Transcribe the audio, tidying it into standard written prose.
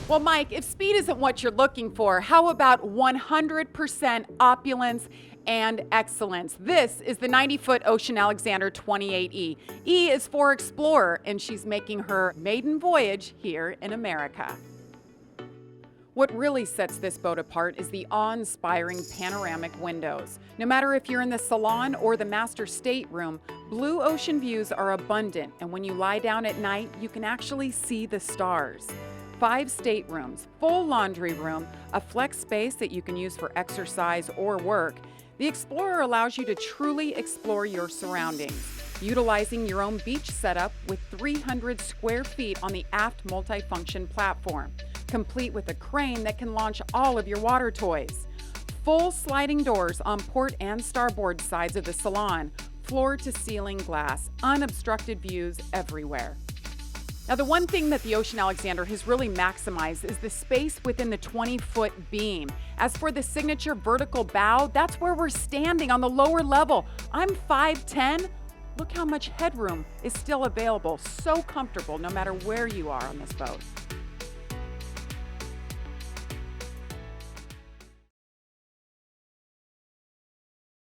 Well, Mike, if speed isn't what you're looking for, how about 100% opulence and excellence? This is the 90-foot Ocean Alexander 28E. E is for Explorer, and she's making her maiden voyage here in America. What really sets this boat apart is the awe-inspiring panoramic windows. No matter if you're in the salon or the master stateroom, blue ocean views are abundant, and when you lie down at night, you can actually see the stars. 5 staterooms, full laundry room, a flex space that you can use for exercise or work. The Explorer allows you to truly explore your surroundings, utilizing your own beach setup with 300 square feet on the aft multifunction platform, complete with a crane that can launch all of your water toys. Full sliding doors on port and starboard sides of the salon, floor-to-ceiling glass, unobstructed views everywhere. Now, the one thing that the Ocean Alexander has really maximized is the space within the 20-foot beam. As for the signature vertical bow, that's where we're standing on the lower level. I'm 5'10". Look how much headroom is still available. So comfortable no matter where you are on this boat.